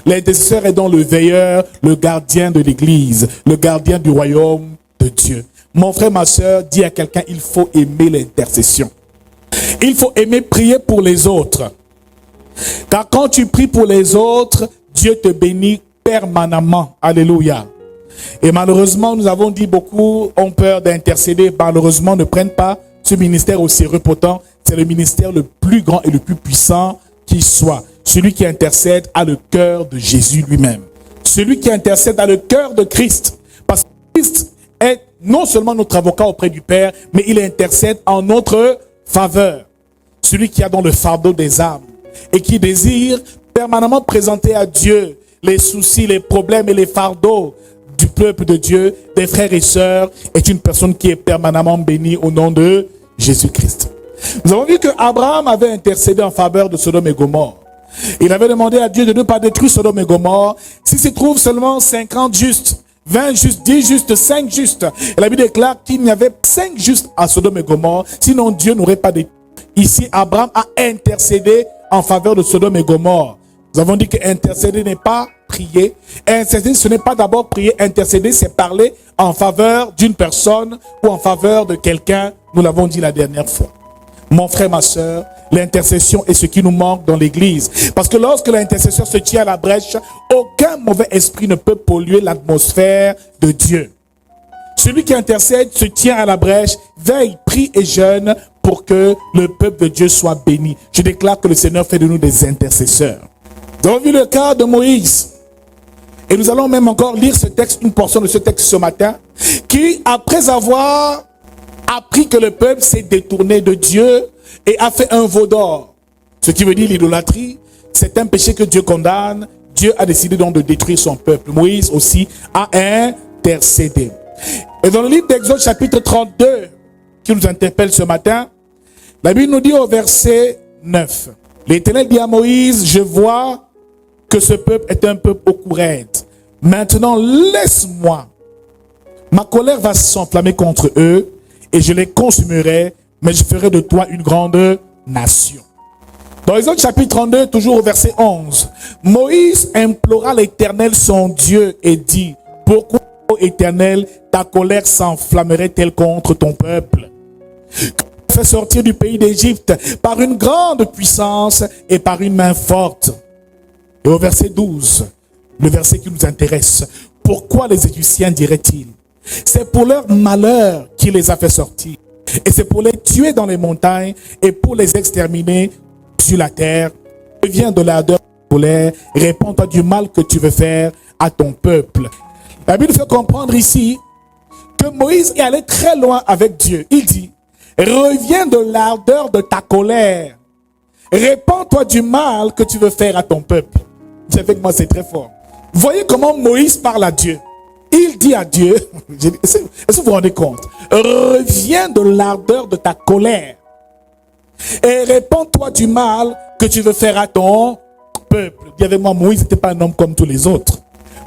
L'intercesseur est donc le veilleur, le gardien de l'église, le gardien du royaume de Dieu. Mon frère, ma soeur, dis à quelqu'un, il faut aimer l'intercession. Il faut aimer prier pour les autres. Car quand tu pries pour les autres, Dieu te bénit permanemment. Alléluia. Et malheureusement, nous avons dit beaucoup ont peur d'intercéder. Malheureusement, ne prennent pas ce ministère au sérieux. Pourtant, c'est le ministère le plus grand et le plus puissant qui soit. Celui qui intercède a le cœur de Jésus lui-même. Celui qui intercède a le cœur de Christ. Parce que Christ est non seulement notre avocat auprès du Père, mais il intercède en notre faveur. Celui qui a dans le fardeau des âmes et qui désire permanemment présenter à Dieu les soucis, les problèmes et les fardeaux du peuple de Dieu, des frères et sœurs, est une personne qui est permanemment bénie au nom de Jésus-Christ. Nous avons vu que Abraham avait intercédé en faveur de Sodome et Gomorrhe. Il avait demandé à Dieu de ne pas détruire Sodome et Gomorrhe. Si s'y trouve seulement 50 justes, 20 justes, 10 justes, 5 justes. Et la Bible déclare qu'il n'y avait 5 justes à Sodome et Gomorrhe, sinon Dieu n'aurait pas détruit. Ici, Abraham a intercédé en faveur de Sodome et Gomorrhe. Nous avons dit que intercéder n'est pas prier. Intercéder, ce n'est pas d'abord prier. Intercéder, c'est parler en faveur d'une personne ou en faveur de quelqu'un. Nous l'avons dit la dernière fois. Mon frère, ma soeur, l'intercession est ce qui nous manque dans l'église. Parce que lorsque l'intercesseur se tient à la brèche, aucun mauvais esprit ne peut polluer l'atmosphère de Dieu. Celui qui intercède se tient à la brèche, veille, prie et jeûne pour que le peuple de Dieu soit béni. Je déclare que le Seigneur fait de nous des intercesseurs. Nous avons vu le cas de Moïse. Et nous allons même encore lire ce texte, une portion de ce texte ce matin, qui, après avoir appris que le peuple s'est détourné de Dieu et a fait un veau d'or, ce qui veut dire l'idolâtrie, c'est un péché que Dieu condamne. Dieu a décidé donc de détruire son peuple. Moïse aussi a intercédé. Et dans le livre d'Exode chapitre 32, qui nous interpelle ce matin, la Bible nous dit au verset 9, l'Éternel dit à Moïse, je vois que ce peuple est un peuple au cou raide. Maintenant, laisse-moi. Ma colère va s'enflammer contre eux et je les consumerai, mais je ferai de toi une grande nation. Dans Exode chapitre 32, toujours au verset 11, Moïse implora l'Éternel son Dieu et dit, pourquoi, ô Éternel, ta colère s'enflammerait-elle contre ton peuple? Fait sortir du pays d'Égypte par une grande puissance et par une main forte. Et au verset 12, le verset qui nous intéresse, pourquoi les Égyptiens diraient-ils? C'est pour leur malheur qu'il les a fait sortir. Et c'est pour les tuer dans les montagnes et pour les exterminer sur la terre. Reviens de l'ardeur de la colère, réponds-toi du mal que tu veux faire à ton peuple. La Bible fait comprendre ici que Moïse est allé très loin avec Dieu. Il dit, reviens de l'ardeur de ta colère. Répands-toi du mal que tu veux faire à ton peuple. Dis avec moi, c'est très fort. Voyez comment Moïse parle à Dieu. Il dit à Dieu, est-ce que vous vous rendez compte? Reviens de l'ardeur de ta colère. Et répands-toi du mal que tu veux faire à ton peuple. Dis avec moi, Moïse n'était pas un homme comme tous les autres.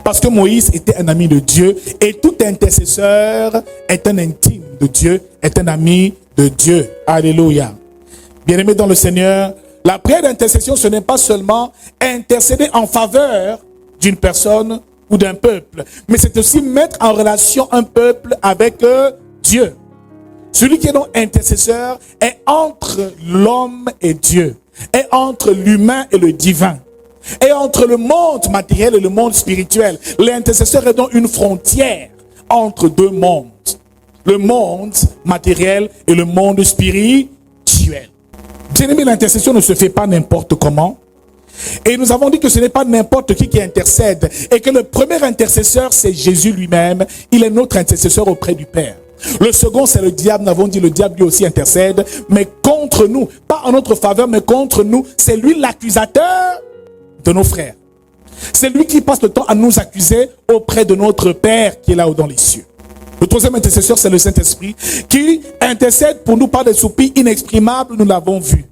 Parce que Moïse était un ami de Dieu. Et tout intercesseur est un intime de Dieu, est un ami de Dieu. Alléluia. Bien-aimés dans le Seigneur, la prière d'intercession, ce n'est pas seulement intercéder en faveur d'une personne ou d'un peuple, mais c'est aussi mettre en relation un peuple avec Dieu. Celui qui est donc intercesseur est entre l'homme et Dieu, est entre l'humain et le divin, est entre le monde matériel et le monde spirituel. L'intercesseur est donc une frontière entre deux mondes, le monde matériel et le monde spirituel. Bien-aimé, l'intercession ne se fait pas n'importe comment. Et nous avons dit que ce n'est pas n'importe qui intercède. Et que le premier intercesseur, c'est Jésus lui-même. Il est notre intercesseur auprès du Père. Le second, c'est le diable. Nous avons dit le diable lui aussi intercède. Mais contre nous, pas en notre faveur, mais contre nous, c'est lui l'accusateur de nos frères. C'est lui qui passe le temps à nous accuser auprès de notre Père qui est là-haut dans les cieux. Le troisième intercesseur, c'est le Saint-Esprit qui intercède pour nous par des soupirs inexprimables, nous l'avons vu.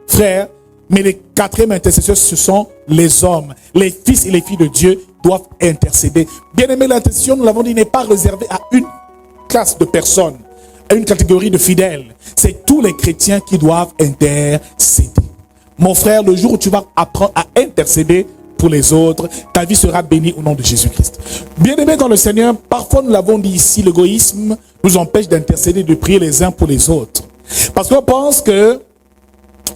Frères, mais les quatrièmes intercesseurs, ce sont les hommes. Les fils et les filles de Dieu doivent intercéder. Bien aimé, l'intercession, nous l'avons dit, n'est pas réservée à une classe de personnes, à une catégorie de fidèles. C'est tous les chrétiens qui doivent intercéder. Mon frère, le jour où tu vas apprendre à intercéder, pour les autres, ta vie sera bénie au nom de Jésus-Christ. Bien-aimés dans le Seigneur, parfois nous l'avons dit ici, l'égoïsme nous empêche d'intercéder, de prier les uns pour les autres. Parce qu'on pense que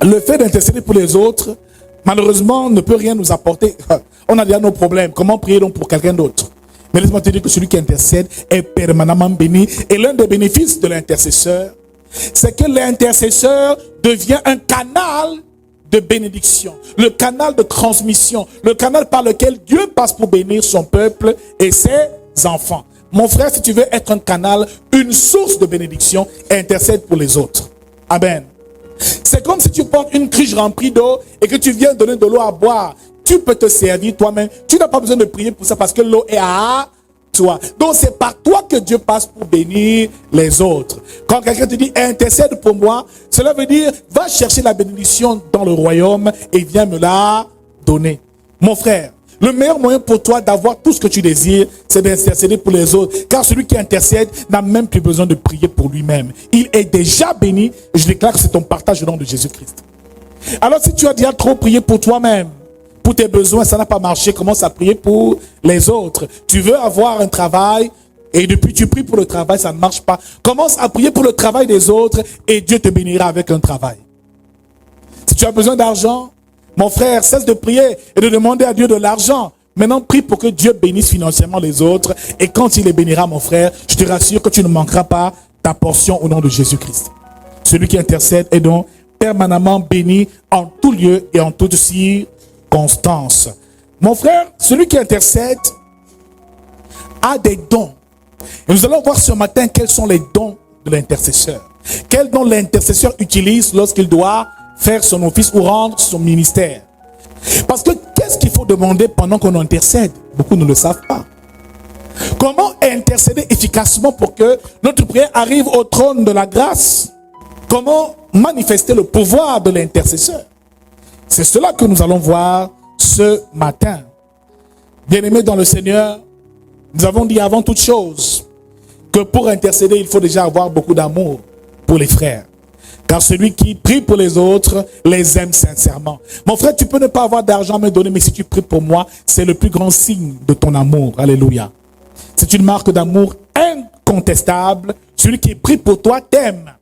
le fait d'intercéder pour les autres, malheureusement, ne peut rien nous apporter. On a déjà nos problèmes. Comment prier donc pour quelqu'un d'autre? Mais laisse-moi te dire que celui qui intercède est permanemment béni. Et l'un des bénéfices de l'intercesseur, c'est que l'intercesseur devient un canal de bénédiction, le canal de transmission, le canal par lequel Dieu passe pour bénir son peuple et ses enfants. Mon frère, si tu veux être un canal, une source de bénédiction, intercède pour les autres. Amen. C'est comme si tu portes une cruche remplie d'eau et que tu viens donner de l'eau à boire. Tu peux te servir toi-même. Tu n'as pas besoin de prier pour ça parce que l'eau est à toi. Donc c'est par toi que Dieu passe pour bénir les autres. Quand quelqu'un te dit intercède pour moi, cela veut dire va chercher la bénédiction dans le royaume et viens me la donner. Mon frère, le meilleur moyen pour toi d'avoir tout ce que tu désires, c'est d'intercéder pour les autres. Car celui qui intercède n'a même plus besoin de prier pour lui-même. Il est déjà béni. Je déclare que c'est ton partage au nom de Jésus-Christ. Alors si tu as déjà trop prié pour toi-même, pour tes besoins, ça n'a pas marché, commence à prier pour les autres. Tu veux avoir un travail et depuis tu pries pour le travail, ça ne marche pas. Commence à prier pour le travail des autres et Dieu te bénira avec un travail. Si tu as besoin d'argent, mon frère, cesse de prier et de demander à Dieu de l'argent. Maintenant, prie pour que Dieu bénisse financièrement les autres. Et quand il les bénira, mon frère, je te rassure que tu ne manqueras pas ta portion au nom de Jésus-Christ. Celui qui intercède est donc permanemment béni en tout lieu et en toute circonstance. Mon frère, celui qui intercède a des dons. Et nous allons voir ce matin quels sont les dons de l'intercesseur. Quels dons l'intercesseur utilise lorsqu'il doit faire son office ou rendre son ministère. Parce que qu'est-ce qu'il faut demander pendant qu'on intercède? Beaucoup ne le savent pas. Comment intercéder efficacement pour que notre prière arrive au trône de la grâce? Comment manifester le pouvoir de l'intercesseur? C'est cela que nous allons voir ce matin. Bien-aimés dans le Seigneur, nous avons dit avant toute chose que pour intercéder, il faut déjà avoir beaucoup d'amour pour les frères. Car celui qui prie pour les autres les aime sincèrement. Mon frère, tu peux ne pas avoir d'argent à me donner, mais si tu pries pour moi, c'est le plus grand signe de ton amour. Alléluia. C'est une marque d'amour incontestable. Celui qui prie pour toi t'aime.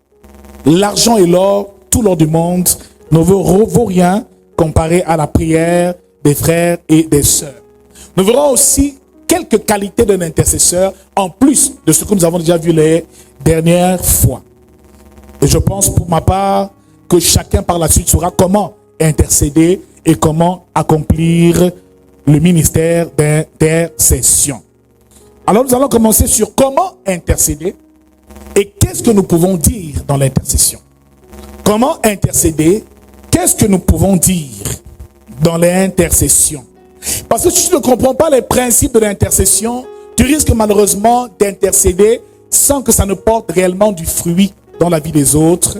L'argent et l'or, tout l'or du monde, ne vaut rien comparé à la prière des frères et des sœurs. Nous verrons aussi quelques qualités d'un intercesseur en plus de ce que nous avons déjà vu les dernières fois. Et je pense pour ma part que chacun par la suite saura comment intercéder et comment accomplir le ministère d'intercession. Alors nous allons commencer sur comment intercéder et qu'est-ce que nous pouvons dire dans l'intercession. Comment intercéder? Qu'est-ce que nous pouvons dire dans l'intercession? Parce que si tu ne comprends pas les principes de l'intercession, tu risques malheureusement d'intercéder sans que ça ne porte réellement du fruit dans la vie des autres,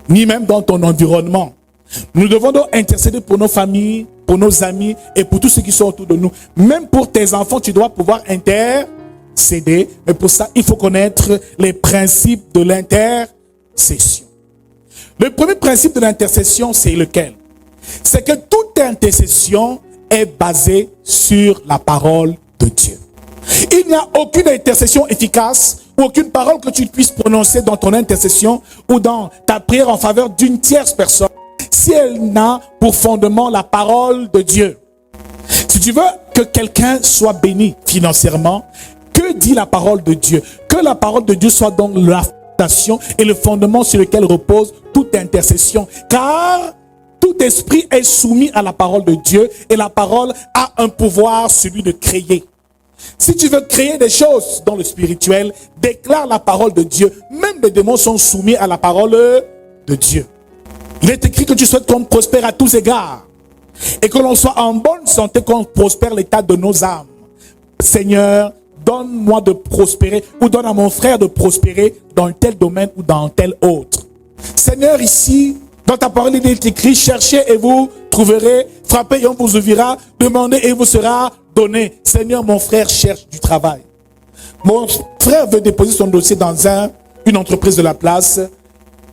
ni même dans ton environnement. Nous devons donc intercéder pour nos familles, pour nos amis et pour tous ceux qui sont autour de nous. Même pour tes enfants, tu dois pouvoir intercéder. Mais pour ça, il faut connaître les principes de l'intercession. Le premier principe de l'intercession, c'est lequel? C'est que toute intercession est basée sur la parole de Dieu. Il n'y a aucune intercession efficace ou aucune parole que tu puisses prononcer dans ton intercession ou dans ta prière en faveur d'une tierce personne si elle n'a pour fondement la parole de Dieu. Si tu veux que quelqu'un soit béni financièrement, que dit la parole de Dieu? Que la parole de Dieu soit donc la fondation et le fondement sur lequel repose toute intercession. Car tout esprit est soumis à la parole de Dieu et la parole a un pouvoir, celui de créer. Si tu veux créer des choses dans le spirituel, déclare la parole de Dieu. Même les démons sont soumis à la parole de Dieu. Il est écrit que tu souhaites qu'on prospère à tous égards et que l'on soit en bonne santé, qu'on prospère l'état de nos âmes. Seigneur, donne-moi de prospérer ou donne à mon frère de prospérer dans tel domaine ou dans tel autre. Seigneur, ici, dans ta parole, il est écrit, cherchez et vous trouverez, frappez et on vous ouvrira, demandez et vous sera donné. Seigneur, mon frère cherche du travail. Mon frère veut déposer son dossier dans une entreprise de la place.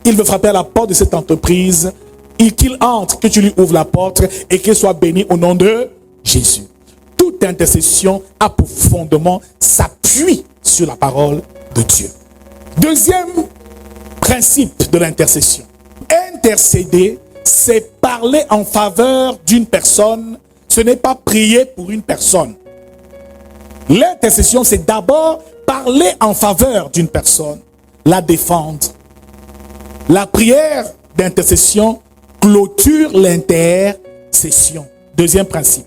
Il veut frapper à la porte de cette entreprise. Qu'il entre, que tu lui ouvres la porte et qu'il soit béni au nom de Jésus. Toute intercession a pour fondement, s'appuie sur la parole de Dieu. Deuxième principe de l'intercession. Intercéder, c'est parler en faveur d'une personne. Ce n'est pas prier pour une personne. L'intercession, c'est d'abord parler en faveur d'une personne, la défendre. La prière d'intercession clôture l'intercession. Deuxième principe.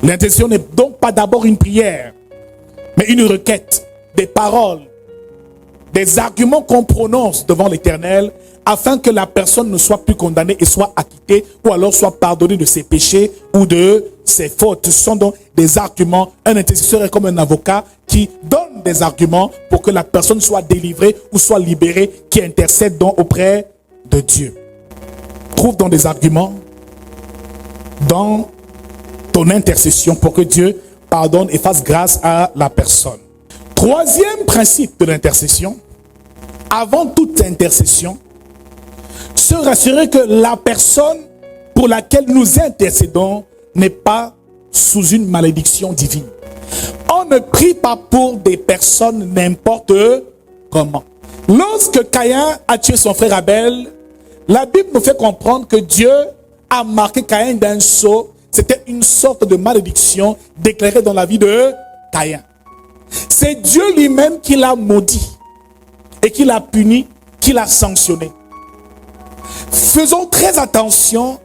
L'intercession n'est donc pas d'abord une prière, mais une requête, des paroles, des arguments qu'on prononce devant l'Éternel afin que la personne ne soit plus condamnée et soit acquittée ou alors soit pardonnée de ses péchés ou de ses fautes. Ce sont donc des arguments. Un intercesseur est comme un avocat qui donne des arguments pour que la personne soit délivrée ou soit libérée, qui intercède donc auprès de Dieu. Trouve donc des arguments dans ton intercession pour que Dieu pardonne et fasse grâce à la personne. Troisième principe de l'intercession, avant toute intercession, se rassurer que la personne pour laquelle nous intercédons n'est pas sous une malédiction divine. On ne prie pas pour des personnes n'importe comment. Lorsque Caïn a tué son frère Abel, la Bible nous fait comprendre que Dieu a marqué Caïn d'un sceau. C'était une sorte de malédiction déclarée dans la vie de Caïn. C'est Dieu lui-même qui l'a maudit et qui l'a puni, qui l'a sanctionné. Faisons très attention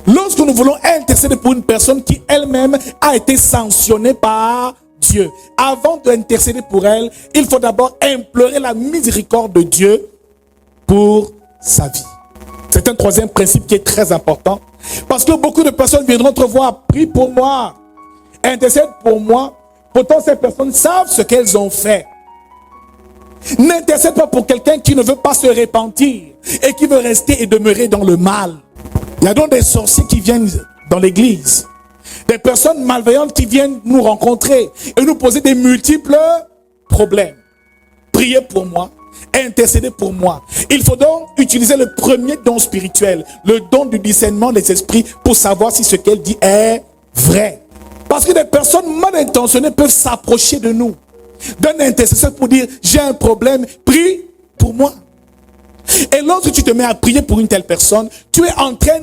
lorsque nous voulons intercéder pour une personne qui elle-même a été sanctionnée par Dieu. Avant d'intercéder pour elle, il faut d'abord implorer la miséricorde de Dieu pour sa vie. C'est un troisième principe qui est très important. Parce que beaucoup de personnes viendront te voir, prie pour moi, intercède pour moi. Pourtant, ces personnes savent ce qu'elles ont fait. N'intercède pas pour quelqu'un qui ne veut pas se repentir et qui veut rester et demeurer dans le mal. Il y a donc des sorciers qui viennent dans l'église, des personnes malveillantes qui viennent nous rencontrer et nous poser des multiples problèmes. Priez pour moi, intercédez pour moi. Il faut donc utiliser le premier don spirituel, le don du discernement des esprits, pour savoir si ce qu'elle dit est vrai. Parce que des personnes mal intentionnées peuvent s'approcher de nous, d'un intercesseur, pour dire j'ai un problème, prie pour moi. Et lorsque tu te mets à prier pour une telle personne, tu es en train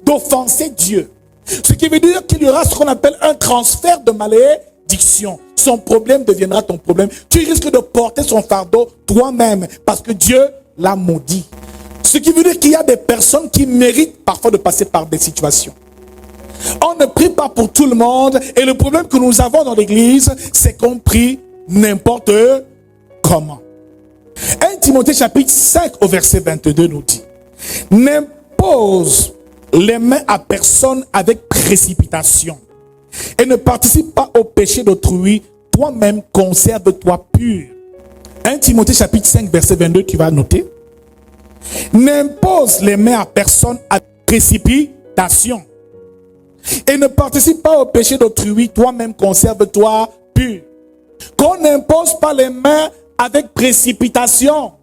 d'offenser Dieu. Ce qui veut dire qu'il y aura ce qu'on appelle un transfert de malédiction. Son problème deviendra ton problème. Tu risques de porter son fardeau toi-même parce que Dieu l'a maudit. Ce qui veut dire qu'il y a des personnes qui méritent parfois de passer par des situations. On ne prie pas pour tout le monde. Et le problème que nous avons dans l'église, c'est qu'on prie n'importe comment. 1 Timothée chapitre 5 au verset 22 nous dit: n'impose les mains à personne avec précipitation et ne participe pas au péché d'autrui. Toi-même conserve-toi pur. 1 Timothée chapitre 5 verset 22, tu vas noter. N'impose les mains à personne avec précipitation et ne participe pas au péché d'autrui. Toi-même conserve-toi pur. Qu'on n'impose pas les mains avec précipitation.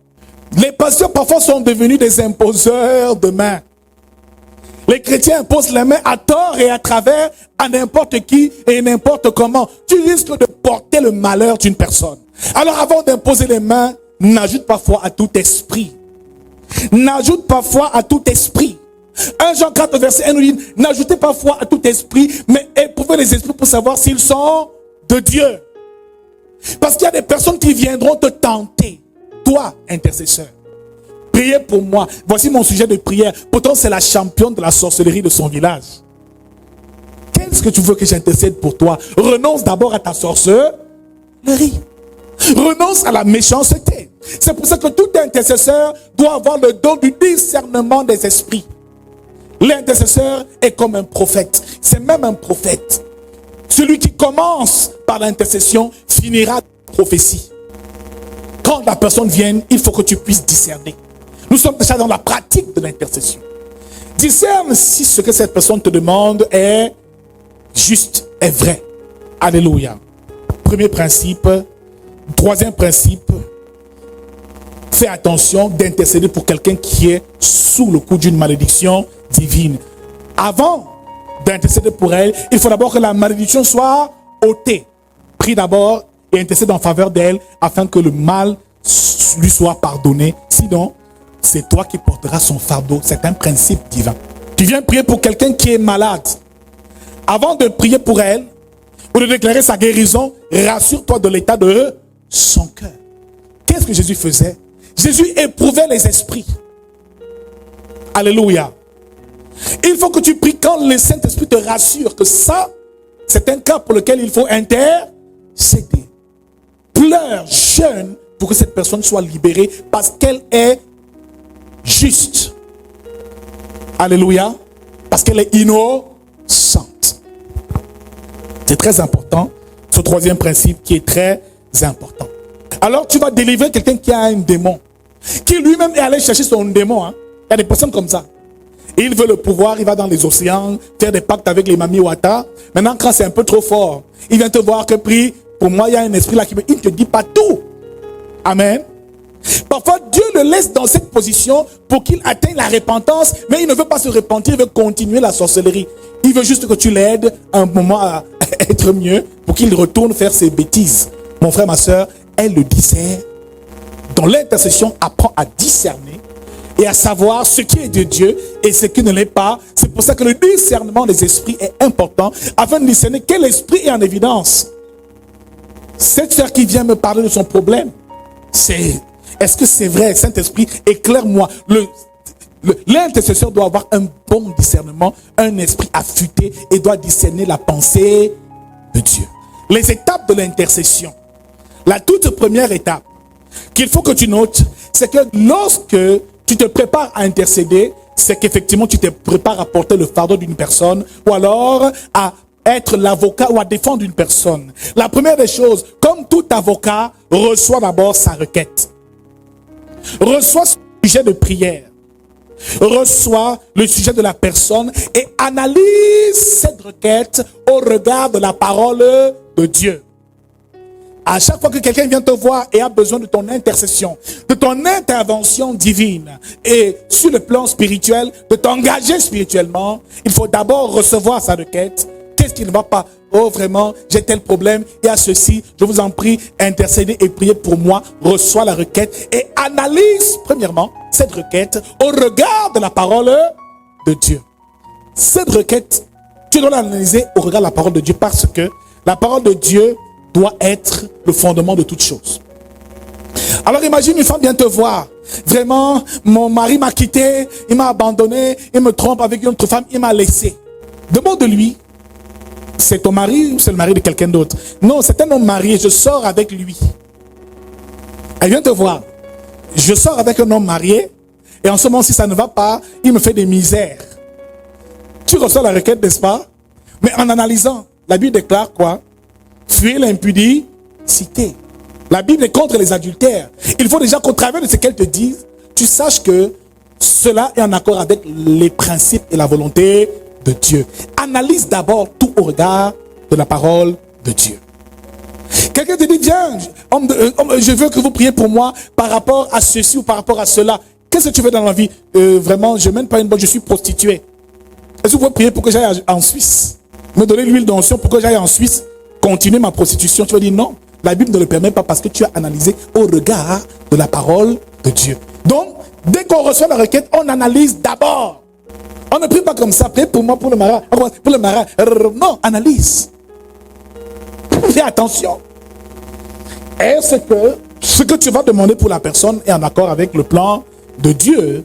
Les pasteurs parfois sont devenus des imposeurs de mains. Les chrétiens imposent les mains à tort et à travers à n'importe qui et n'importe comment. Tu risques de porter le malheur d'une personne. Alors avant d'imposer les mains, n'ajoute pas foi à tout esprit. N'ajoute pas foi à tout esprit. 1 Jean 4 verset 1 nous dit: n'ajoutez pas foi à tout esprit, mais éprouvez les esprits pour savoir s'ils sont de Dieu. Parce qu'il y a des personnes qui viendront te tenter. Toi, intercesseur, priez pour moi. Voici mon sujet de prière. Pourtant, c'est la championne de la sorcellerie de son village. Qu'est-ce que tu veux que j'intercède pour toi? Renonce d'abord à ta sorcellerie. Renonce à la méchanceté. C'est pour ça que tout intercesseur doit avoir le don du discernement des esprits. L'intercesseur est comme un prophète. C'est même un prophète. Celui qui commence par l'intercession finira la prophétie. Quand la personne vient, il faut que tu puisses discerner. Nous sommes déjà dans la pratique de l'intercession. Discerne si ce que cette personne te demande est juste, est vrai. Alléluia. Premier principe. Troisième principe. Fais attention d'intercéder pour quelqu'un qui est sous le coup d'une malédiction divine. Avant d'intercéder pour elle, il faut d'abord que la malédiction soit ôtée. Prie d'abord et intercède en faveur d'elle afin que le mal lui soit pardonné. Sinon, c'est toi qui porteras son fardeau. C'est un principe divin. Tu viens prier pour quelqu'un qui est malade. Avant de prier pour elle, ou de déclarer sa guérison, rassure-toi de l'état de son cœur. Qu'est-ce que Jésus faisait? Jésus éprouvait les esprits. Alléluia. Il faut que tu pries quand le Saint-Esprit te rassure que ça, c'est un cas pour lequel il faut intercéder. Pleure, jeûne pour que cette personne soit libérée parce qu'elle est juste. Alléluia. Parce qu'elle est innocente. C'est très important. Ce troisième principe qui est très important. Alors tu vas délivrer quelqu'un qui a un démon. Qui lui-même est allé chercher son démon. Hein. Il y a des personnes comme ça. Il veut le pouvoir, il va dans les océans, faire des pactes avec les Mami Wata. Maintenant, quand c'est un peu trop fort, il vient te voir que prie. Pour moi, il y a un esprit là qui il ne te dit pas tout. Amen. Parfois, Dieu le laisse dans cette position pour qu'il atteigne la repentance, mais il ne veut pas se repentir, il veut continuer la sorcellerie. Il veut juste que tu l'aides un moment à être mieux pour qu'il retourne faire ses bêtises. Mon frère, ma soeur, elle le disait. Dans l'intercession, apprend à discerner et à savoir ce qui est de Dieu et ce qui ne l'est pas. C'est pour ça que le discernement des esprits est important afin de discerner quel esprit est en évidence. Cette sœur qui vient me parler de son problème, est-ce que c'est vrai? Saint-Esprit, éclaire-moi. L'intercesseur doit avoir un bon discernement, un esprit affûté et doit discerner la pensée de Dieu. Les étapes de l'intercession. La toute première étape qu'il faut que tu notes, c'est que lorsque tu te prépares à intercéder, c'est qu'effectivement tu te prépares à porter le fardeau d'une personne ou alors à être l'avocat ou à défendre une personne. La première des choses, comme tout avocat, reçoit d'abord sa requête. Reçoit son sujet de prière. Reçoit le sujet de la personne et analyse cette requête au regard de la parole de Dieu. À chaque fois que quelqu'un vient te voir et a besoin de ton intercession, de ton intervention divine et sur le plan spirituel, de t'engager spirituellement, il faut d'abord recevoir sa requête. Qu'est-ce qui ne va pas? Oh vraiment, j'ai tel problème, il y a ceci, je vous en prie, intercédez et priez pour moi. Reçois la requête et analyse premièrement cette requête au regard de la parole de Dieu. Cette requête, tu dois l'analyser au regard de la parole de Dieu parce que la parole de Dieu doit être le fondement de toute chose. Alors imagine une femme vient te voir. Vraiment, mon mari m'a quitté, il m'a abandonné, il me trompe avec une autre femme, il m'a laissé. Demande de lui, c'est ton mari ou c'est le mari de quelqu'un d'autre? Non, c'est un homme marié, je sors avec lui. Elle vient te voir. Je sors avec un homme marié et en ce moment, si ça ne va pas, il me fait des misères. Tu reçois la requête, n'est-ce pas? Mais en analysant, la Bible déclare quoi? Fuyez l'impudicité. La Bible est contre les adultères. Il faut déjà qu'au travers de ce qu'elle te dise, tu saches que cela est en accord avec les principes et la volonté de Dieu. Analyse d'abord tout au regard de la parole de Dieu. Quelqu'un te dit, viens, je veux que vous priez pour moi par rapport à ceci ou par rapport à cela. Qu'est-ce que tu veux dans la vie? Vraiment, je mène pas une bonne, je suis prostituée. Est-ce que vous pouvez prier pour que j'aille en Suisse? Me donner l'huile d'onction pour que j'aille en Suisse? Continuer ma prostitution? Tu vas dire non. La Bible ne le permet pas parce que tu as analysé au regard de la parole de Dieu. Donc, dès qu'on reçoit la requête, on analyse d'abord. On ne prie pas comme ça. Prie pour moi, pour le marin. Pour le marin. Non, analyse. Fais attention. Est-ce que ce que tu vas demander pour la personne est en accord avec le plan de Dieu?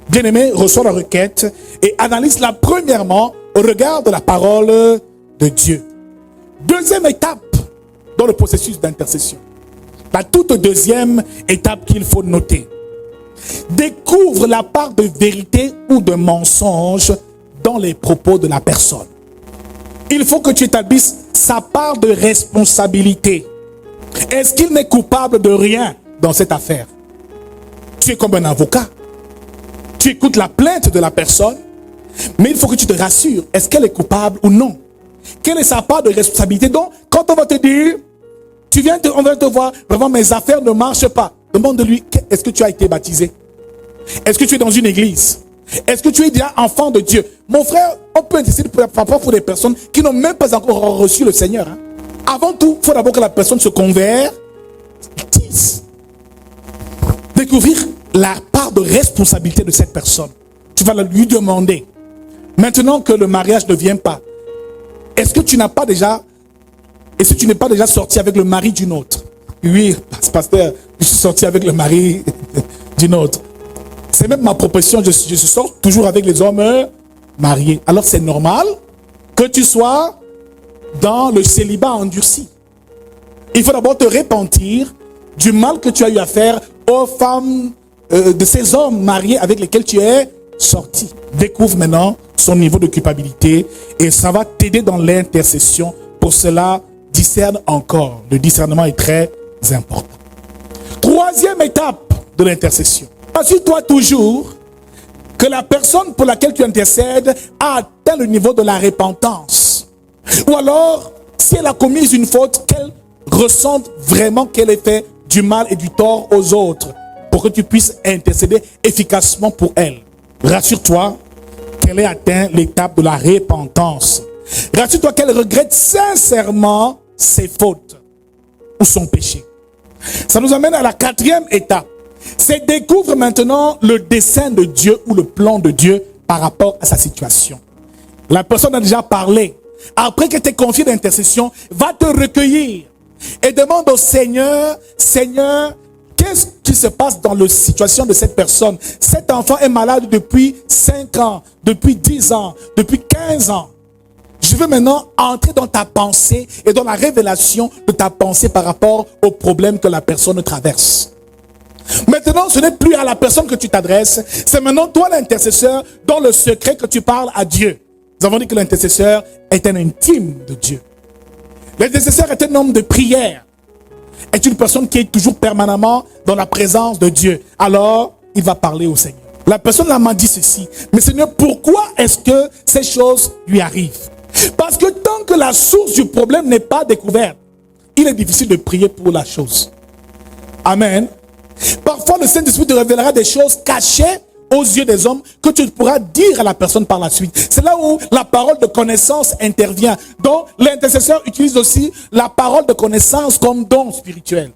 Bien-aimé, reçois la requête et analyse-la premièrement au regard de la parole de Dieu. Deuxième étape dans le processus d'intercession. La toute deuxième étape qu'il faut noter. Découvre la part de vérité ou de mensonge dans les propos de la personne. Il faut que tu établisses sa part de responsabilité. Est-ce qu'il n'est coupable de rien dans cette affaire? Tu es comme un avocat. Tu écoutes la plainte de la personne, mais il faut que tu te rassures. Est-ce qu'elle est coupable ou non? Quelle est sa part de responsabilité? Donc, quand on va te dire, on va te voir, vraiment mes affaires ne marchent pas. Demande de lui, est-ce que tu as été baptisé? Est-ce que tu es dans une église? Est-ce que tu es déjà enfant de Dieu? Mon frère, on peut intercéder parfois pour des personnes qui n'ont même pas encore reçu le Seigneur. Hein. Avant tout, il faut d'abord que la personne se convertisse. Découvrir la part de responsabilité de cette personne. Tu vas lui demander, maintenant que le mariage ne vient pas, est-ce que tu n'es pas déjà sorti avec le mari d'une autre? Oui, pasteur, je suis sorti avec le mari d'une autre. C'est même ma proposition, je sors toujours avec les hommes mariés. Alors c'est normal que tu sois dans le célibat endurci. Il faut d'abord te repentir du mal que tu as eu à faire aux femmes de ces hommes mariés avec lesquels tu es sorti. Découvre maintenant son niveau de culpabilité et ça va t'aider dans l'intercession. Pour cela, discerne encore. Le discernement est très important. Troisième étape de l'intercession. Assure-toi toujours que la personne pour laquelle tu intercèdes a atteint le niveau de la repentance. Ou alors, si elle a commis une faute, qu'elle ressente vraiment qu'elle ait fait du mal et du tort aux autres, pour que tu puisses intercéder efficacement pour elle. Rassure-toi qu'elle ait atteint l'étape de la repentance. Rassure-toi qu'elle regrette sincèrement ses fautes ou son péché. Ça nous amène à la quatrième étape. C'est découvre maintenant le dessein de Dieu ou le plan de Dieu par rapport à sa situation. La personne a déjà parlé. Après que tu aies confié d'intercession, va te recueillir et demande au Seigneur, Seigneur, qu'est-ce qui se passe dans la situation de cette personne? Cet enfant est malade depuis 5 ans, depuis 10 ans, depuis 15 ans. Je veux maintenant entrer dans ta pensée et dans la révélation de ta pensée par rapport au problème que la personne traverse. Maintenant, ce n'est plus à la personne que tu t'adresses, c'est maintenant toi l'intercesseur dans le secret que tu parles à Dieu. Nous avons dit que l'intercesseur est un intime de Dieu. L'intercesseur est un homme de prière, est une personne qui est toujours permanemment dans la présence de Dieu. Alors, il va parler au Seigneur. La personne m'a dit ceci, mais Seigneur, pourquoi est-ce que ces choses lui arrivent? Parce que tant que la source du problème n'est pas découverte, il est difficile de prier pour la chose. Amen. Parfois, le Saint-Esprit te révélera des choses cachées aux yeux des hommes que tu pourras dire à la personne par la suite. C'est là où la parole de connaissance intervient. Donc, l'intercesseur utilise aussi la parole de connaissance comme don spirituel.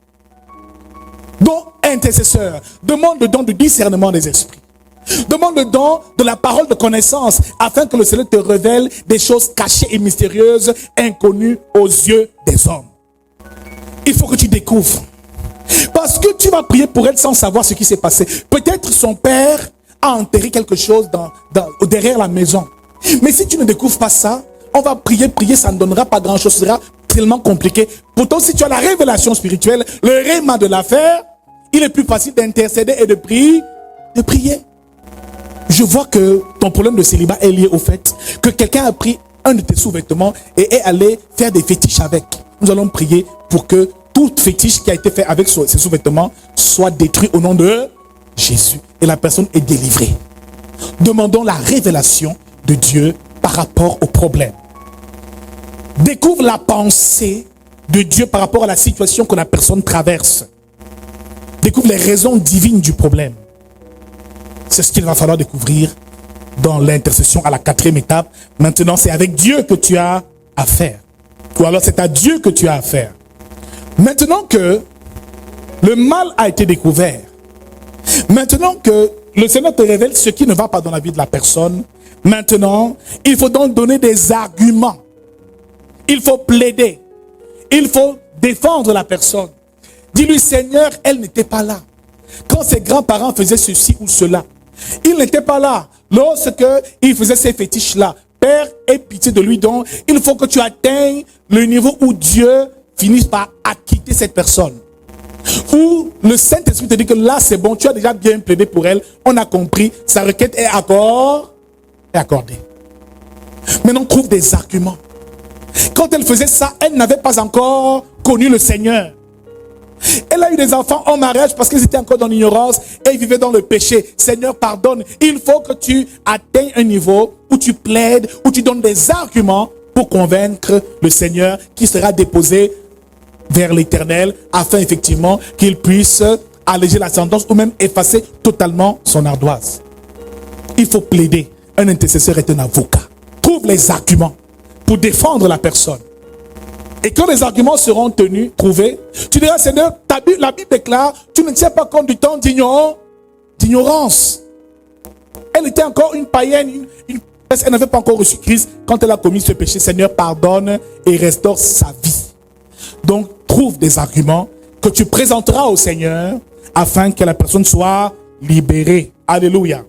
Donc, intercesseur, demande le don du discernement des esprits. Demande le don de la parole de connaissance afin que le Seigneur te révèle des choses cachées et mystérieuses, inconnues aux yeux des hommes. Il faut que tu découvres. Parce que tu vas prier pour elle sans savoir ce qui s'est passé. Peut-être son père a enterré quelque chose derrière la maison. Mais si tu ne découvres pas ça, on va prier, ça ne donnera pas grand-chose, ce sera tellement compliqué. Pourtant, si tu as la révélation spirituelle, le réma de l'affaire, il est plus facile d'intercéder et de prier. Je vois que ton problème de célibat est lié au fait que quelqu'un a pris un de tes sous-vêtements et est allé faire des fétiches avec. Nous allons prier pour que tout fétiche qui a été fait avec ces sous-vêtements soit détruit au nom de Jésus. Et la personne est délivrée. Demandons la révélation de Dieu par rapport au problème. Découvre la pensée de Dieu par rapport à la situation que la personne traverse. Découvre les raisons divines du problème. C'est ce qu'il va falloir découvrir dans l'intercession à la quatrième étape. Maintenant, c'est avec Dieu que tu as affaire. Ou alors c'est à Dieu que tu as affaire. Maintenant que le mal a été découvert, maintenant que le Seigneur te révèle ce qui ne va pas dans la vie de la personne, maintenant, il faut donc donner des arguments. Il faut plaider. Il faut défendre la personne. Dis-lui, Seigneur, elle n'était pas là. Quand ses grands-parents faisaient ceci ou cela, il n'était pas là. Lorsqu'il faisait ces fétiches-là, Père, aie pitié de lui. Donc, il faut que tu atteignes le niveau où Dieu finisse par acquitter cette personne. Où le Saint-Esprit te dit que là, c'est bon, tu as déjà bien plaidé pour elle. On a compris, sa requête est accordée. Maintenant, trouve des arguments. Quand elle faisait ça, elle n'avait pas encore connu le Seigneur. Elle a eu des enfants en mariage parce qu'ils étaient encore dans l'ignorance et ils vivaient dans le péché. Seigneur, pardonne. Il faut que tu atteignes un niveau où tu plaides, où tu donnes des arguments pour convaincre le Seigneur qui sera déposé vers l'Éternel afin effectivement qu'il puisse alléger la sentence ou même effacer totalement son ardoise. Il faut plaider. Un intercesseur est un avocat. Trouve trouve les arguments pour défendre la personne. Et quand les arguments seront trouvés, tu diras, Seigneur, la Bible déclare, tu ne tiens pas compte du temps d'ignorance. Elle était encore une païenne, elle n'avait pas encore reçu Christ. Quand elle a commis ce péché, Seigneur, pardonne et restaure sa vie. Donc, trouve des arguments que tu présenteras au Seigneur afin que la personne soit libérée. Alléluia.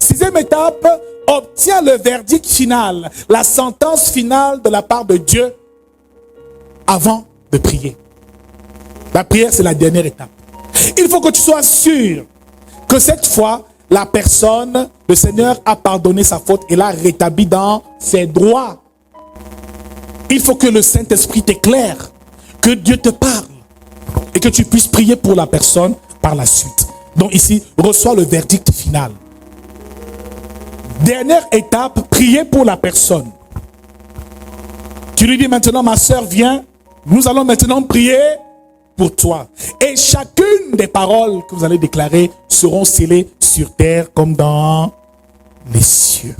6e étape, obtiens le verdict final, la sentence finale de la part de Dieu avant de prier. La prière, c'est la dernière étape. Il faut que tu sois sûr que cette fois, la personne, le Seigneur a pardonné sa faute et l'a rétabli dans ses droits. Il faut que le Saint-Esprit t'éclaire, que Dieu te parle et que tu puisses prier pour la personne par la suite. Donc ici, reçois le verdict final. Dernière étape, prier pour la personne. Tu lui dis maintenant, ma sœur, viens, nous allons maintenant prier pour toi. Et chacune des paroles que vous allez déclarer seront scellées sur terre comme dans les cieux.